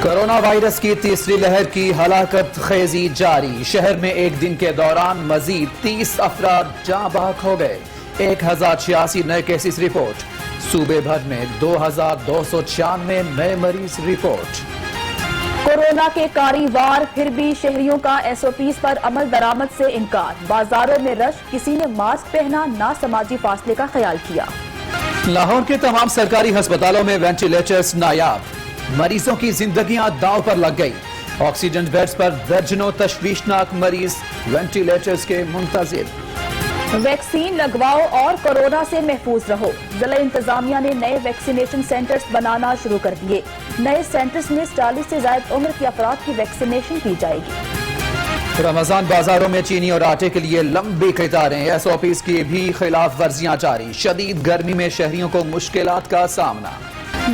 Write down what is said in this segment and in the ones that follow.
Corona virus کی تیسری لہر کی ہلاکت خیزی جاری، شہر میں ایک دن کے دوران مزید 30 افراد جاں بحق ہو گئے، 1086 نئے کیسز رپورٹ، صوبے بھر میں 2296 نئے مریض رپورٹ۔ کورونا کے کاری وار، پھر بھی شہریوں کا ایس او پیز پر عمل درآمد سے انکار، بازاروں میں رش، کسی نے ماسک پہنا نہ سماجی فاصلے کا خیال کیا۔ لاہور کے تمام سرکاری ہسپتالوں میں وینٹیلیٹرز نایاب، مریضوں کی زندگیاں داؤ پر لگ گئی، آکسیجن بیڈز پر درجنوں تشویشناک مریض وینٹیلیٹرز کے منتظر۔ ویکسین لگواؤ اور کورونا سے محفوظ رہو، ضلع انتظامیہ نے نئے ویکسینیشن سینٹرز بنانا شروع کر دیے، نئے سینٹرز میں 40 سے زائد عمر کے افراد کی ویکسینیشن کی جائے گی۔ رمضان بازاروں میں چینی اور آٹے کے لیے لمبی قطاریں، ایس او پیز کی بھی خلاف ورزیاں جاری، شدید گرمی میں شہریوں کو مشکلات کا سامنا۔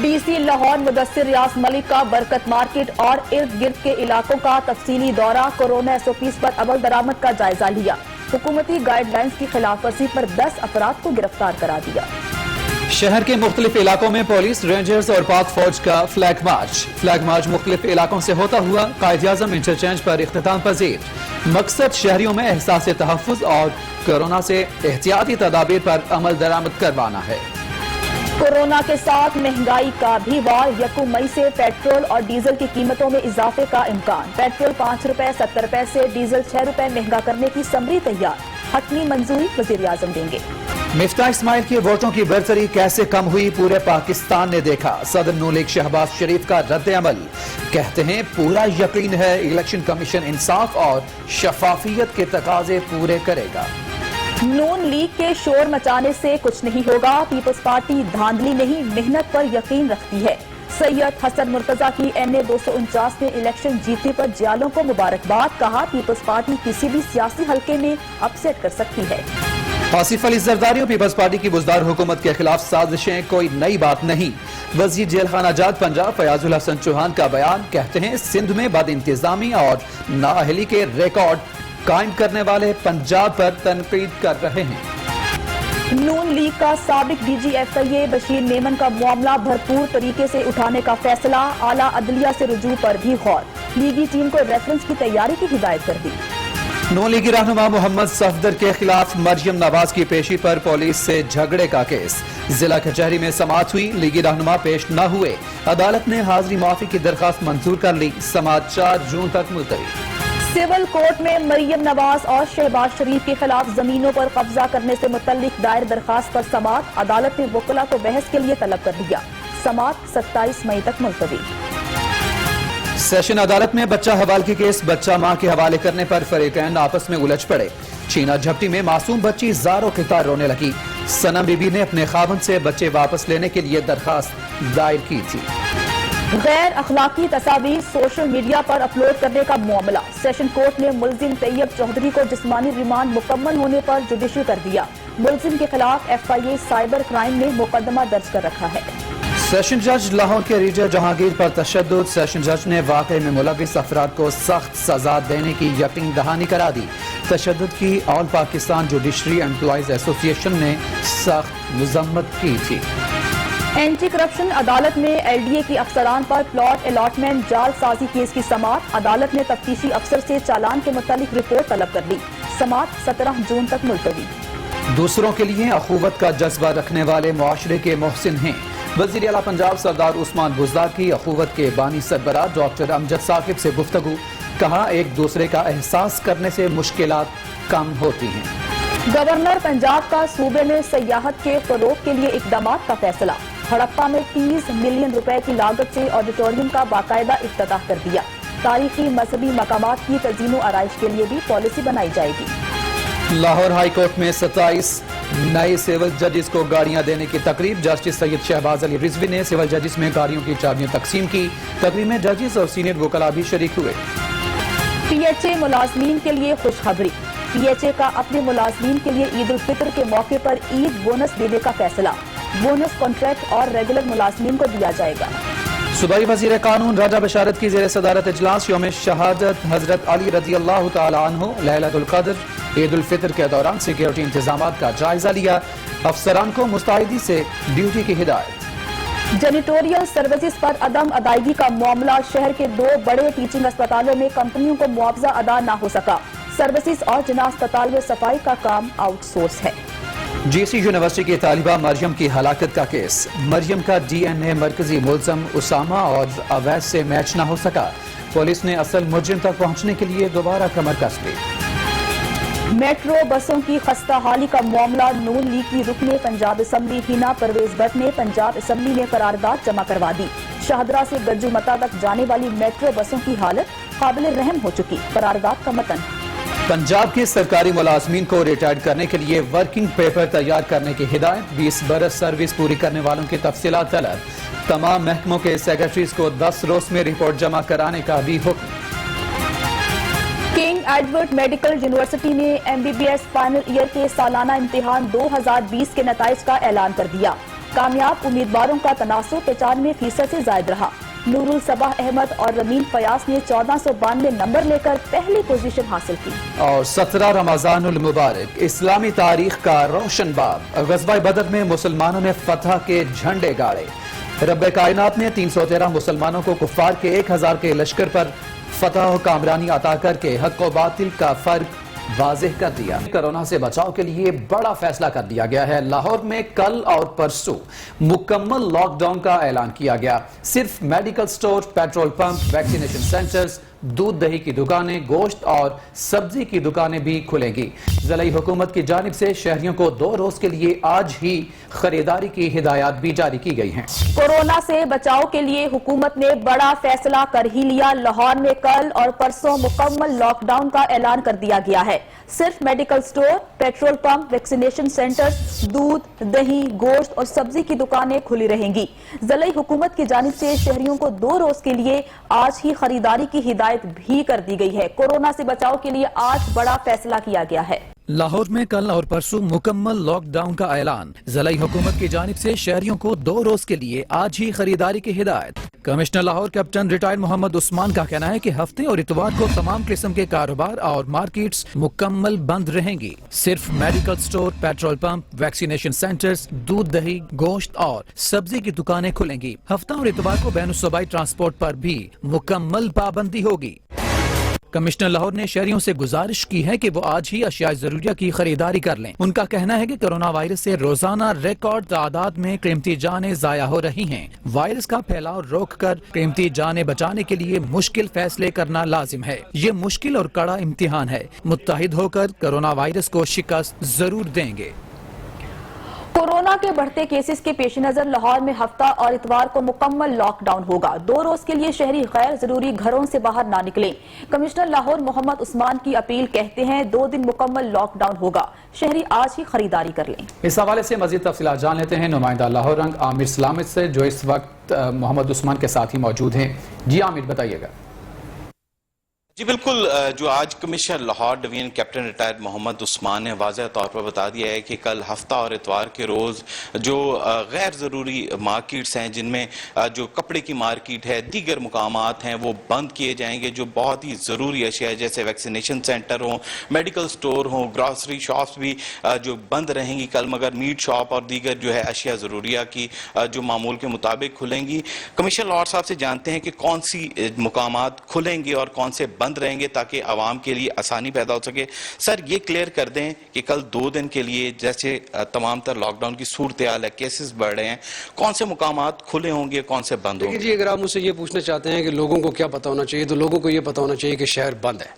ڈی سی لاہور مدثر ریاض ملک کا برکت مارکیٹ اور ارد گرد کے علاقوں کا تفصیلی دورہ، کورونا ایس او پیز پر عمل درآمد کا جائزہ لیا، حکومتی گائیڈ لائنز کی خلاف ورزی پر 10 افراد کو گرفتار کرا دیا۔ شہر کے مختلف علاقوں میں پولیس، رینجرز اور پاک فوج کا فلیگ مارچ مختلف علاقوں سے ہوتا ہوا قائد اعظم انٹرچینج پر اختتام پذیر، مقصد شہریوں میں احساس تحفظ اور کورونا سے احتیاطی تدابیر پر عمل درآمد کروانا ہے۔ کورونا کے ساتھ مہنگائی کا بھی وار، یکم مئی سے پیٹرول اور ڈیزل کی قیمتوں میں اضافے کا امکان، پیٹرول 5 روپے 70 پیسے، ڈیزل 6 روپے مہنگا کرنے کی سمری تیار، حتمی منظوری وزیر اعظم دیں گے۔ مفتاح اسماعیل کی ووٹوں کی برتری کیسے کم ہوئی پورے پاکستان نے دیکھا، صدر نون لیگ شہباز شریف کا رد عمل، کہتے ہیں پورا یقین ہے الیکشن کمیشن انصاف اور شفافیت کے تقاضے پورے کرے گا۔ نون لیگ کے شور مچانے سے کچھ نہیں ہوگا، پیپلز پارٹی دھاندلی نہیں محنت پر یقین رکھتی ہے، سید حسن مرتضیٰ کی این اے 249 میں الیکشن جیتنے پر جیالوں کو مبارکباد، کہا پیپلز پارٹی کسی بھی سیاسی حلقے میں اپسیٹ کر سکتی ہے۔ آصف علی زرداری اور پیپلز پارٹی کی بزدار حکومت کے خلاف سازشیں کوئی نئی بات نہیں، وزیر جیل خانہ جات پنجاب فیاض الحسن چوہان کا بیان، کہتے ہیں سندھ میں بد انتظامی اور نااہلی کے ریکارڈ قائم کرنے والے پنجاب پر تنقید کر رہے ہیں۔ نون لیگ کا سابق ڈی جی ایف آئی اے بشیر میمن کا معاملہ بھرپور طریقے سے اٹھانے کا فیصلہ، اعلیٰ عدلیہ سے رجوع پر بھی غور، لیگی ٹیم کو ریفرنس کی تیاری کی ہدایت کر دی۔ نون لیگی رہنما محمد صفدر کے خلاف مریم نواز کی پیشی پر پولیس سے جھگڑے کا کیس، ضلع کچہری میں سماعت ہوئی، لیگی رہنما پیش نہ ہوئے، عدالت نے حاضری معافی کی درخواست منظور کر لی، سماعت 4 جون تک ملتوی۔ سول کورٹ میں مریم نواز اور شہباز شریف کے خلاف زمینوں پر قبضہ کرنے سے متعلق دائر درخواست پر سماعت، عدالت نے وکلاء کو بحث کے لیے طلب کر لیا، سماعت 27 مئی تک ملتوی۔ سیشن عدالت میں بچہ حوال کی کیس، بچہ ماں کے حوالے کرنے پر فریقین آپس میں الجھ پڑے، چینا جھپٹی میں معصوم بچی زاروں کے تار رونے لگی، صنم بی بی نے اپنے خاوند سے بچے واپس لینے کے لیے درخواست دائر کی تھی۔ غیر اخلاقی تصاویر سوشل میڈیا پر اپلوڈ کرنے کا معاملہ، سیشن کورٹ نے ملزم طیب چودھری کو جسمانی ریمانڈ مکمل ہونے پر جوڈیشل کر دیا، ملزم کے خلاف F I A cyber crime میں مقدمہ درج کر رکھا ہے۔ سیشن جج لاہور کے ریجر جہانگیر پر تشدد، سیشن جج نے واقعے میں ملوث افراد کو سخت سزا دینے کی یقین دہانی کرا دی، تشدد کی آل پاکستان جوڈیشری امپلائیز ایسوسی ایشن نے سخت مذمت کی تھی۔ اینٹی کرپشن عدالت میں ایل ڈی اے کی افسران پر پلاٹ الاٹمنٹ جعل سازی کیس کی سماعت، عدالت نے تفتیشی افسر سے چالان کے متعلق رپورٹ طلب کر لی، سماعت 17 جون تک ملتوی۔ دوسروں کے لیے اخوت کا جذبہ رکھنے والے معاشرے کے محسن ہیں، وزیر اعلیٰ پنجاب سردار عثمان بزدار کی اخوت کے بانی سربراہ ڈاکٹر امجد ثاقب سے گفتگو، کہا ایک دوسرے کا احساس کرنے سے مشکلات کم ہوتی ہیں۔ گورنر پنجاب کا صوبے میں سیاحت کے فروغ کے لیے اقدامات کا فیصلہ، ہڑپا میں 30 ملین روپے کی لاگت سے آڈیٹوریم کا باقاعدہ افتتاح کر دیا، تاریخی مذہبی مقامات کی تزئین و آرائش کے لیے بھی پالیسی بنائی جائے گی۔ لاہور ہائی کورٹ میں 27 نئے سول ججز کو گاڑیاں دینے کی تقریب، جسٹس سید شہباز علی رضوی نے سول ججز میں گاڑیوں کی چابیاں تقسیم کی، تقریب میں ججز اور سینئر وکلاء بھی شریک ہوئے۔ پی ایچ اے ملازمین کے لیے خوشخبری، پی ایچ اے کا اپنے ملازمین کے لیے عید الفطر کے موقع پر عید بونس دینے کا فیصلہ، بونس کانٹریکٹ اور ریگولر ملازمین کو دیا جائے گا۔ صوبائی وزیر قانون راجہ بشارت کی زیر صدارت اجلاس، یوم شہادت حضرت علی رضی اللہ تعالی عنہ لیلۃ القدر عید الفطر کے دوران سیکیورٹی انتظامات کا جائزہ لیا، افسران کو مستعدی سے ڈیوٹی کی ہدایت۔ जेनिटोरियल सर्विसेज पर अदम अदायगी का मामला। शहर के 2 बड़े टीचिंग अस्पतालों में कंपनियों को मुआवजा अदा न हो सका। सर्विसेज और जिना अस्पताल में सफाई का काम आउटसोर्स है। जीसी यूनिवर्सिटी की तालिबा मरियम की हलाकत का केस। मरियम का डीएनए मरकजी मुलजम उसामा और अवैध से मैच न हो सका। पुलिस ने असल मुलजिम तक पहुंचने के लिए दोबारा कमर कस ली। मेट्रो बसों की खस्ता हाली का मामला। नून लीग की रुकने पंजाब असम्बली हिना परवेज भट्ट ने पंजाब असम्बली में करारदाद जमा करवा दी। शाहदरा से गज्जू मता तक जाने वाली मेट्रो बसों की हालत काबिल रहम हो चुकी। करारदाद का मतन। पंजाब के सरकारी मुलाजमीन को रिटायर्ड करने के लिए वर्किंग पेपर तैयार करने की हिदायत। 20 बरस सर्विस पूरी करने वालों की तफसीलात तलब। तमाम महकमों के सेक्रेटरीज को 10 रोज में रिपोर्ट जमा कराने का भी हुक्म। किंग एडवर्ड मेडिकल यूनिवर्सिटी ने एमबीबीएस फाइनल ईयर के सालाना इम्तिहान 2020 के नताइज का ऐलान कर दिया। कामयाब उम्मीदवारों का तनासुब 95% से जायद रहा। नूरुल सबा अहमद और रमीन फयाज ने 1492 नंबर लेकर पहली पोजीशन हासिल की। और 17 रमजानुल मुबारक इस्लामी तारीख का रोशन बाब। ग़ज़वा बदर में मुसलमानों ने फतह के झंडे गाड़े। रब्बे कायनात ने 313 मुसलमानों को कुफ्फार के 1000 के लश्कर पर फतह और कामरानी अता करके हक व बातिल का फर्क वाज़ेह कर दिया। कोरोना से बचाव के लिए बड़ा फैसला कर दिया गया है। लाहौर में कल और परसों मुकम्मल लॉकडाउन का ऐलान किया गया। सिर्फ medical store, petrol pump, vaccination centres, दूध दही की दुकानें, गोश्त और सब्जी की दुकानें भी खुलेंगी। ज़िला हुकूमत की जानिब से शहरियों को 2 रोज के लिए आज ही खरीदारी की हिदायत भी जारी की गई हैं। कोरोना से बचाव के लिए हुकूमत ने बड़ा फैसला कर ही लिया। लाहौर में कल और परसों मुकम्मल लॉकडाउन का ऐलान कर दिया गया है। सिर्फ medical store, petrol pump, vaccination centres, दूध, दही, गोश्त और सब्जी की दुकानें खुली रहेंगी। ज़िला हुकूमत की जानिब से शहरियों को 2 रोज के लिए आज ही खरीदारी की हिदायत भी कर दी गई है। कोरोना से बचाव के लिए आज बड़ा फैसला किया गया है। लाहौर में कल और परसों मुकम्मल लॉकडाउन का ऐलान। ज़िला हुकूमत की जानिब से शहरियों को 2 रोज के लिए आज ही खरीदारी की हिदायत। Commissioner Lahore captain retired Mohammad Usman का कहना है कि हफ्ते और इतवार को तमाम किस्म के कारोबार और मार्केट्स मुकम्मल बंद रहेंगी। सिर्फ medical store, petrol pump, vaccination centres, दूध दही, गोश्त और सब्जी की दुकानें खुलेंगी। हफ्ता और इतवार को बैनुस्सूबाई ट्रांसपोर्ट पर भी मुकम्मल पाबंदी होगी। कमिश्नर लाहौर ने शहरियों से गुजारिश की है कि वो आज ही अशियाए जरूरिया की खरीदारी कर लें। उनका कहना है कि कोरोना वायरस से रोजाना रिकॉर्ड तादाद में कीमती जानें जाया हो रही हैं। वायरस का फैलाव रोककर कीमती जानें बचाने के लिए मुश्किल फैसले करना लाजिम है। ये मुश्किल और कड़ा इम्तिहान है। मुत्तहिद होकर कोरोना वायरस को शिकस्त जरूर देंगे। कोरोना के बढ़ते केसेस के पेश नजर लाहौर में हफ्ता और इतवार को मुकम्मल लॉकडाउन होगा। 2 रोज के लिए शहरी गैर जरूरी घरों से बाहर ना निकलें। कमिश्नर लाहौर मोहम्मद उस्मान की अपील कहते हैं 2 दिन मुकम्मल लॉकडाउन होगा। शहरी आज ही खरीदारी कर लें। इस हवाले से मजीद तफसीलात जान लेते हैं नुमाइंदा लाहौर रंग आमिर सलामत से, जो इस वक्त मोहम्मद उस्मान के साथ ही मौजूद हैं। जी आमिर, बताइएगा। जी बिल्कुल, जो आज commissioner Lahore division captain retired Mohammad Usman ने वाज़ह तौर पर बता दिया है कि कल हफ्ता और इतवार के रोज़ जो गैर ज़रूरी मार्केट्स हैं, जिनमें जो कपड़े की मार्केट है, दीगर मुकामात हैं, वो बंद किए जाएंगे। जो बहुत ही ज़रूरी अशिया है जैसे वैक्सीनेशन सेंटर हों, मेडिकल स्टोर हों, ग्रॉसरी शॉप्स भी जो बंद रहेंगी कल, मगर मीट शॉप और दीगर जो है अशिया ज़रूरिया की जो मामूल के मुताबिक खुलेंगी। कमिश्नर लाहौर साहब से जानते हैं कि कौन सी मुकामात खुलेंगे और कौन से बंद रहेंगे ताकि आवाम के लिए आसानी पैदा हो सके। सर, ये क्लियर कर दें कि कल 2 दिन के लिए जैसे तमाम तर लॉकडाउन की सूरत हाल है, केसेस बढ़ रहे हैं, कौन से मुकामात खुले होंगे, कौन से बंद होंगे? जी, अगर आप मुझसे ये पूछना चाहते हैं कि लोगों को क्या पता होना चाहिए, तो लोगों को ये पता होना चाहिए कि शहर बंद है।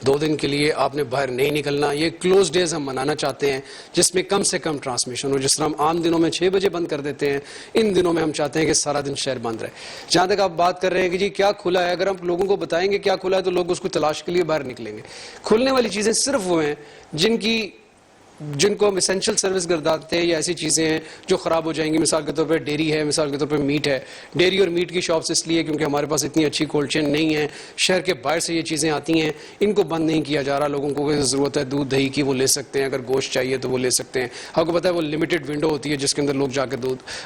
2 दिन के लिए आपने बाहर नहीं निकलना। ये क्लोज डेज हम मनाना चाहते हैं जिसमें कम से कम ट्रांसमिशन हो। जिस तरह हम आम दिनों में 6 बजे बंद कर देते हैं, इन दिनों में हम चाहते हैं कि सारा दिन शहर बंद रहे। जहां तक आप बात कर रहे हैं कि जी क्या खुला है, अगर हम लोगों को बताएंगे क्या खुला है तो लोग उसको तलाश के लिए बाहर निकलेंगे। खुलने वाली चीजें सिर्फ वो हैं जिनको हम एसेंशियल सर्विस गर्दाते हैं, या ऐसी चीज़ें हैं जो ख़राब हो जाएंगी। मिसाल के तौर पर डेयरी है, मिसाल के तौर पर मीट है। डेयरी और मीट की शॉप्स इसलिए क्योंकि हमारे पास इतनी अच्छी कोल्ड चेन नहीं है, शहर के बाहर से ये चीज़ें आती हैं, इनको बंद नहीं किया जा रहा। लोगों को ज़रूरत है दूध दही की, वो ले सकते हैं। अगर गोश्त चाहिए तो वो ले सकते हैं। आपको पता है वो लिमिटेड विंडो होती है जिसके अंदर लोग जाकर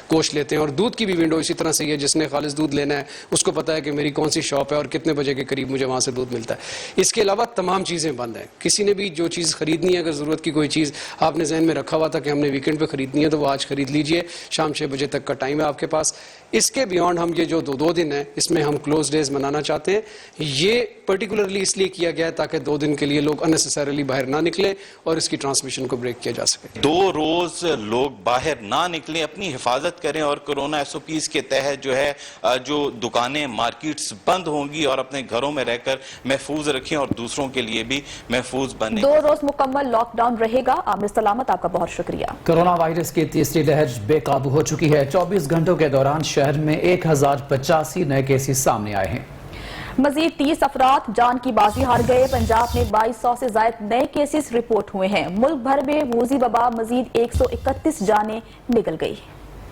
गोश्त लेते हैं, और दूध की भी विंडो इसी तरह से है। जिसने खालिस दूध लेना है उसको पता है कि मेरी कौन सी शॉप है और कितने बजे के करीब मुझे वहाँ से दूध मिलता है। इसके अलावा तमाम चीज़ें बंद हैं। किसी ने भी जो चीज़ खरीदनी है, अगर ज़रूरत की कोई चीज़ आपने जहन में रखा हुआ था कि हमने वीकेंड पे खरीदनी है, तो वो आज खरीद लीजिए। शाम 6 बजे तक का टाइम है आपके पास। اس کے بیانڈ ہم یہ جو دو دن ہے اس میں ہم کلوز ڈیز منانا چاہتے ہیں. یہ پرٹیکولرلی اس لیے کیا گیا ہے تاکہ 2 دن کے لیے لوگ اننیسیسریلی باہر نہ نکلیں اور اس کی ٹرانسمیشن کو بریک کیا جا سکے. 2 روز لوگ باہر نہ نکلیں، اپنی حفاظت کریں اور کورونا SOPs کے تحت جو ہے جو دکانیں مارکیٹس بند ہوں گی اور اپنے گھروں میں رہ کر محفوظ رکھیں اور دوسروں کے لیے بھی محفوظ بنیں. 2 روز مکمل لاک ڈاؤن رہے گا. عامر سلامت آپ کا بہت شکریہ. کورونا وائرس کی تیسری لہر بے قابو ہو چکی ہے. 24 گھنٹوں کے دوران شہر میں 1085 نئے کیسز سامنے آئے ہیں. مزید 30 افراد جان کی بازی ہار گئے. پنجاب میں 2200 سے زائد نئے کیسز رپورٹ ہوئے ہیں. ملک بھر میں موذی وبا مزید 131 جانیں نگل گئی.